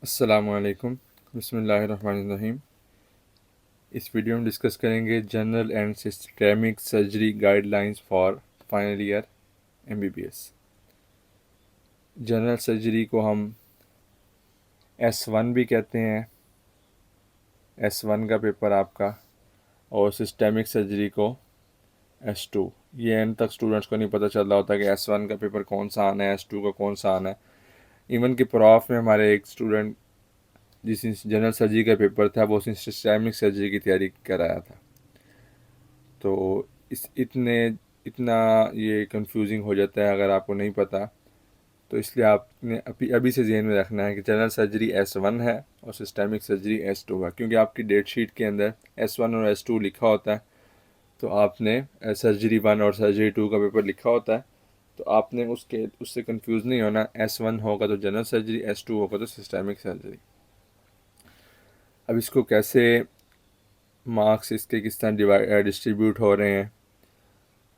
अस्सलामुअलैकुम बिस्मिल्लाहिर्रहमानिर्रहीम। इस वीडियो में डिस्कस करेंगे general and systemic surgery guidelines for final year MBBS। General surgery को हम S1 भी कहते हैं, S1 का पेपर आपका, और सिस्टेमिक सर्जरी को S2। ये एंड तक स्टूडेंट्स को नहीं पता चल रहा होता कि S1 का पेपर कौन सा आना है, S2 का कौन सा आना है। इवन कि प्रॉफ में हमारे एक स्टूडेंट जिस जनरल सर्जरी का पेपर था वो उसने सिस्टेमिक सर्जरी की तैयारी कर रहा था। तो इतना ये कंफ्यूजिंग हो जाता है अगर आपको नहीं पता। तो इसलिए आपने अभी से ज़हन में रखना है कि जनरल सर्जरी S1 है और सिस्टेमिक सर्जरी S2 है, क्योंकि आपकी डेट शीट के अंदर S1 और S2 लिखा होता है। तो आपने सर्जरी 1 और सर्जरी 2 का पेपर लिखा होता है, तो आपने उससे कंफ्यूज नहीं होना। S1 होगा तो जनरल सर्जरी, S2 होगा तो सिस्टेमिक सर्जरी। अब इसको कैसे मार्क्स इसके किस तरह डिस्ट्रीब्यूट हो रहे हैं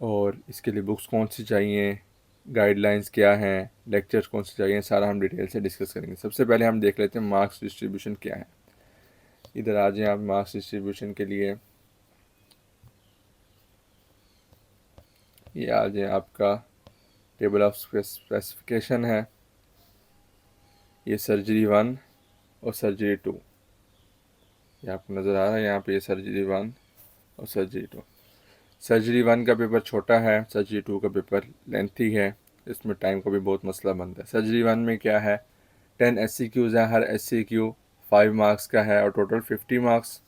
और इसके लिए बुक्स कौन सी चाहिए, गाइडलाइंस क्या हैं, लेक्चर्स कौन से चाहिए, सारा हम डिटेल से डिस्कस करेंगे। सबसे पहले हम देख लेते हैं मार्क्स डिस्ट्रीब्यूशन क्या है। इधर आ जाएं आप मार्क्स डिस्ट्रीब्यूशन के लिए। ये आ जाए आपका टेबल ऑफ स्पेसिफिकेशन है। ये सर्जरी 1 और सर्जरी 2, ये आपको नज़र आ रहा है यहाँ पे, ये सर्जरी 1 और सर्जरी 2। सर्जरी 1 का पेपर छोटा है, सर्जरी 2 का पेपर लेंथी है, इसमें टाइम का भी बहुत मसला बनता है। सर्जरी 1 में क्या है, 10 SCQs हैं, हर SCQ 5 मार्क्स का है और टोटल 50 मार्क्स।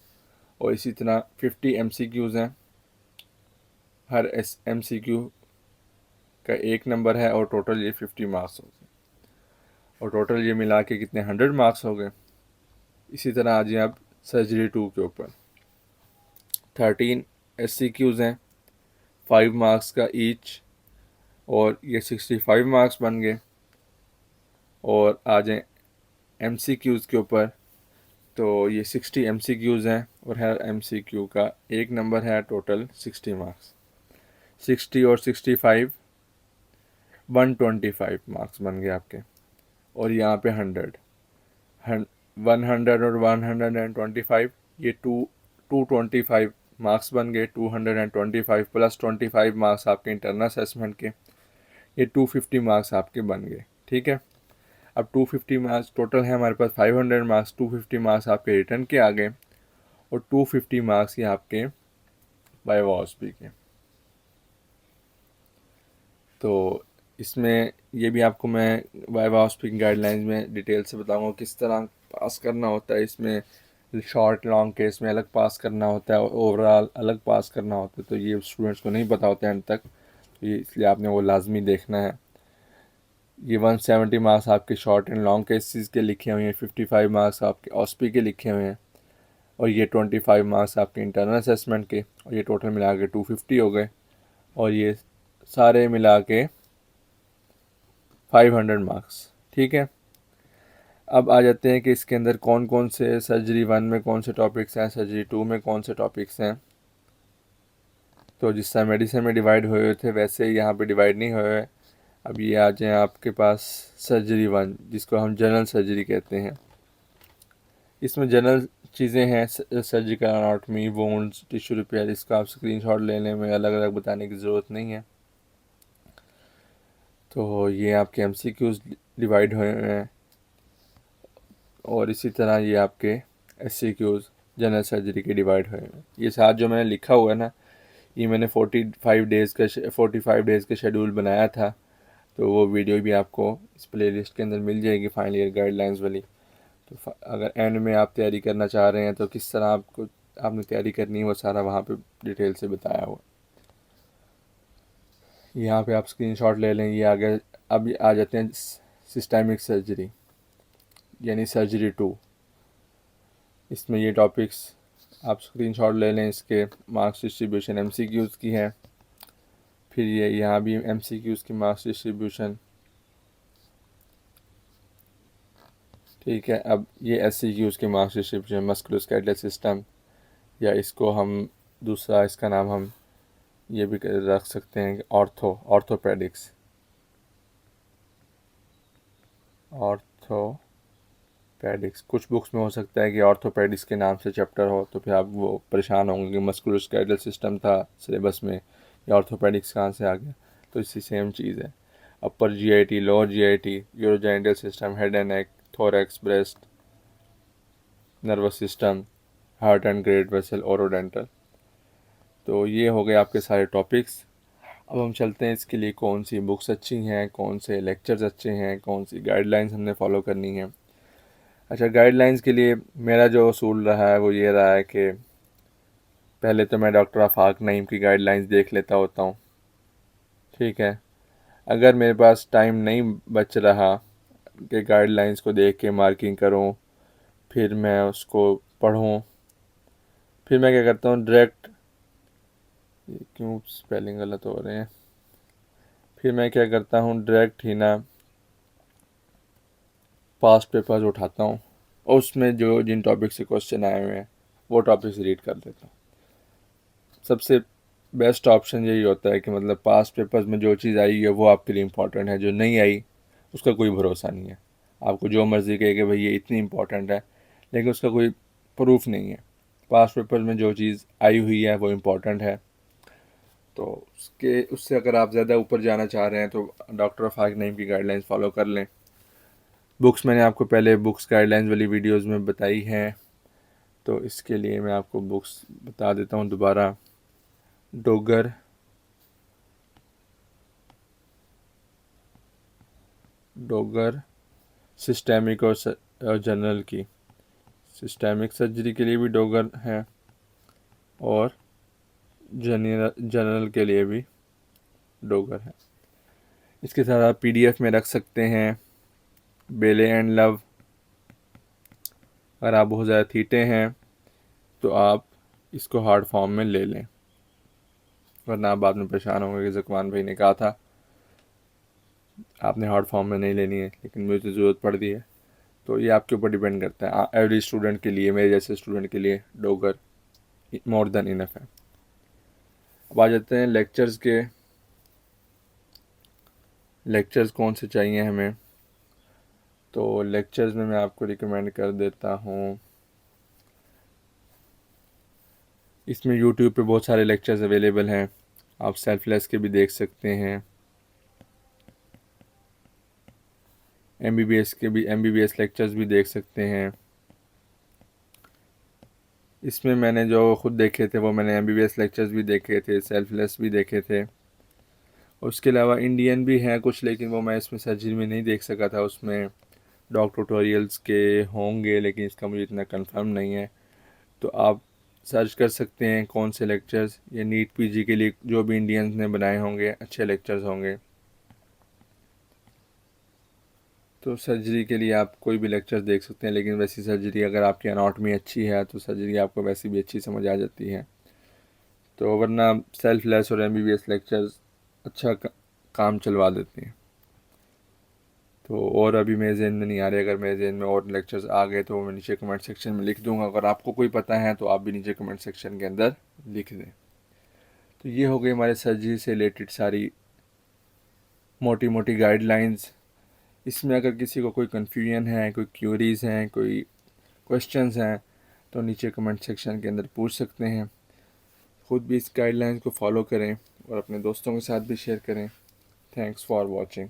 और इसी तरह 50 MCQs हैं, हर MCQ का 1 नंबर है और टोटल ये 50 मार्क्स हो गए, और टोटल ये मिला के कितने 100 मार्क्स हो गए। इसी तरह आ जाए आप सर्जरी 2 के ऊपर। 13 SCQs हैं, 5 मार्क्स का ईच, और ये 65 मार्क्स बन गए। और आ जाए MCQs के ऊपर, तो ये 60 MCQs हैं और हर MCQ का 1 नंबर है, टोटल 60 मार्क्स। 60 और 65 125 मार्क्स बन गए आपके। और यहाँ पे 100 100 और 125, ये 225 मार्क्स बन गए। 225 प्लस 25 मार्क्स आपके इंटरनल असेसमेंट के, ये 250 मार्क्स आपके बन गए। ठीक है, अब 250 मार्क्स टोटल है हमारे पास। 500 मार्क्स, 250 मार्क्स आपके रिटर्न के आ गए और 250 मार्क्स ये आपके वाइवा ओएसपी के। तो इसमें ये भी आपको मैं वाइवा ओएसपी की गाइडलाइंस में डिटेल से बताऊंगा किस तरह पास करना होता है। इसमें शॉर्ट लॉन्ग केस में अलग पास करना होता है और ओवरऑल अलग पास करना होता है, तो ये स्टूडेंट्स को नहीं पता होता है एंड तक, तो ये इसलिए आपने वो लाजमी देखना है। ये 170 मार्क्स आपके शॉर्ट एंड लॉन्ग केसेस के लिखे हुए हैं, 55 मार्क्स आपके ओएसपी के लिखे हुए हैं, और ये 25 मार्क्स आपके इंटरनल असेसमेंट के, और ये टोटल मिला के 250 हो गए, और ये सारे मिला के 500 मार्क्स। ठीक है, अब आ जाते हैं कि इसके अंदर कौन कौन से सर्जरी 1 में कौन से टॉपिक्स हैं, सर्जरी 2 में कौन से टॉपिक्स हैं। तो जिस तरह मेडिसिन में डिवाइड हुए थे वैसे यहाँ पे डिवाइड नहीं हुए। अब ये आ जाए आपके पास सर्जरी 1, जिसको हम जनरल सर्जरी कहते हैं। इसमें जनरल चीज़ें हैं, surgical anatomy, wounds, tissue repair. इसका आप स्क्रीनशॉट लेने में अलग अलग बताने की ज़रूरत नहीं है। तो ये आपके MCQs डिवाइड हुए हैं, और इसी तरह ये आपके SCQs जनरल सर्जरी के डिवाइड हुए हैं। ये साथ जो मैंने लिखा हुआ है ना, ये मैंने 45 डेज़ का शेड्यूल बनाया था, तो वो वीडियो भी आपको इस प्ले लिस्ट के अंदर मिल जाएगी, फाइनल ईयर गाइडलाइंस वाली। तो अगर एंड में आप तैयारी करना चाह रहे हैं तो किस तरह आपने तैयारी करनी है वो सारा वहाँ पे डिटेल से बताया हुआ। यहाँ पे आप स्क्रीनशॉट ले लें। ये आगे अब आ जाते हैं सिस्टेमिक सर्जरी यानी सर्जरी 2। इसमें ये टॉपिक्स आप स्क्रीनशॉट ले लें। इसके मार्क्स डिस्ट्रीब्यूशन MCQs की है, फिर ये यहाँ भी MCQs की मार्क्स डिस्ट्रीब्यूशन। ठीक है, अब ये SCQs के मार्क्स डिस्ट्रीब्यूशन, मस्कुलोस्केलेटल सिस्टम, या इसको हम दूसरा इसका नाम हम ये भी रख सकते हैं कि ऑर्थोपेडिक्स, पैडिक्स, कुछ बुक्स में हो सकता है कि ऑर्थोपेडिक्स के नाम से चैप्टर हो, तो फिर आप वो परेशान होंगे कि मस्कुलोस्केलेटल सिस्टम था सिलेबस में, या ऑर्थोपेडिक्स कहाँ से आ गया। तो इसकी सेम चीज़ है। Upper GIT, lower GIT, urogenital system, head and neck, thorax, breast, nervous system, heart and great vessel, orodental. तो ये हो गए आपके सारे टॉपिक्स। अब हम चलते हैं इसके लिए कौन सी बुक्स अच्छी हैं, कौन से लेक्चर्स अच्छे हैं, कौन सी गाइडलाइंस हमने फॉलो करनी है। अच्छा, गाइडलाइंस के लिए मेरा जो असूल रहा है वो ये रहा है कि पहले तो मैं डॉक्टर आफाक नईम की गाइडलाइंस देख लेता होता हूँ, ठीक है। अगर मेरे पास टाइम नहीं बच रहा कि गाइडलाइंस को देख के मार्किंग करूँ, फिर मैं उसको पढूँ, फिर मैं क्या करता हूँ डायरेक्ट, क्यों स्पेलिंग गलत हो रहे हैं, फिर मैं क्या करता हूँ डायरेक्ट ही ना पास्ट पेपर्स उठाता हूँ और उसमें जो जिन टॉपिक से क्वेश्चन आए हुए हैं वो टॉपिक्स रीड कर लेता हूँ। सबसे बेस्ट ऑप्शन यही होता है कि मतलब पास्ट पेपर्स में जो चीज़ आई है वो आपके लिए इम्पोर्टेंट है, जो नहीं आई उसका कोई भरोसा नहीं है। आपको जो मर्ज़ी कहे कि भाई ये इतनी इम्पोर्टेंट है, लेकिन उसका कोई प्रूफ नहीं है। पास्ट पेपर में जो चीज़ आई हुई है वो इम्पोर्टेंट है। तो उससे अगर आप ज़्यादा ऊपर जाना चाह रहे हैं तो डॉक्टर आफाक नईम की गाइडलाइंस फॉलो कर लें। बुक्स मैंने आपको पहले बुक्स गाइडलाइंस वाली वीडियोस में बताई हैं, तो इसके लिए मैं आपको बुक्स बता देता हूँ दोबारा। डोगर, सिस्टेमिक और जनरल की, सिस्टेमिक सर्जरी के लिए भी डोगर है और जनरल के लिए भी डोगर है। इसके साथ आप पीडीएफ में रख सकते हैं बेले एंड लव। अगर आप बहुत ज़्यादा थीटे हैं तो आप इसको हार्ड फॉर्म में ले लें, वरना आप बाद में परेशान होंगे कि ज़कवान भाई ने कहा था आपने हार्ड फॉर्म में नहीं लेनी है, लेकिन मुझे तो ज़रूरत पड़ रही है। तो ये आपके ऊपर डिपेंड करता है। एवरेज स्टूडेंट के लिए, मेरे जैसे स्टूडेंट के लिए डोगर मोर देन इनफ है। अब आ जाते हैं लेक्चर्स के। लेक्चर्स कौन से चाहिए हमें, तो लेक्चर्स में मैं आपको रिकमेंड कर देता हूँ, इसमें यूट्यूब पे बहुत सारे लेक्चर्स अवेलेबल हैं, आप सेल्फलेस के भी देख सकते हैं, MBBS लेक्चर्स भी देख सकते हैं। इसमें मैंने जो ख़ुद देखे थे वो मैंने MBBS लेक्चर्स भी देखे थे, सेल्फलेस भी देखे थे। उसके अलावा इंडियन भी हैं कुछ, लेकिन वो मैं इसमें सर्जरी में नहीं देख सका था। उसमें डॉग ट्यूटोरियल्स के होंगे, लेकिन इसका मुझे इतना कंफर्म नहीं है। तो आप सर्च कर सकते हैं कौन से लेक्चर्स ये नीट पीजी के लिए जो भी इंडियंस ने बनाए होंगे अच्छे लेक्चर्स होंगे। तो सर्जरी के लिए आप कोई भी लेक्चर देख सकते हैं, लेकिन वैसी सर्जरी अगर आपकी एनाटॉमी अच्छी है तो सर्जरी आपको वैसे भी अच्छी समझ आ जाती है। तो वरना सेल्फलेस और MBBS लेक्चर्स अच्छा काम चलवा देते हैं। तो और अभी मेरे जहन में नहीं आ रहे, अगर मेरे जहन में और लेक्चर्स आ गए तो मैं नीचे कमेंट सेक्शन में लिख दूंगा। अगर आपको कोई पता है तो आप भी नीचे कमेंट सेक्शन के अंदर लिख दें। तो ये हो गई हमारे सर्जरी से रिलेटेड सारी मोटी मोटी गाइडलाइंस। इसमें अगर किसी को कोई कन्फ्यूजन है, कोई क्यूरीज़ हैं, कोई क्वेश्चंस हैं, तो नीचे कमेंट सेक्शन के अंदर पूछ सकते हैं। ख़ुद भी इस गाइडलाइंस को फॉलो करें और अपने दोस्तों के साथ भी शेयर करें। Thanks for watching.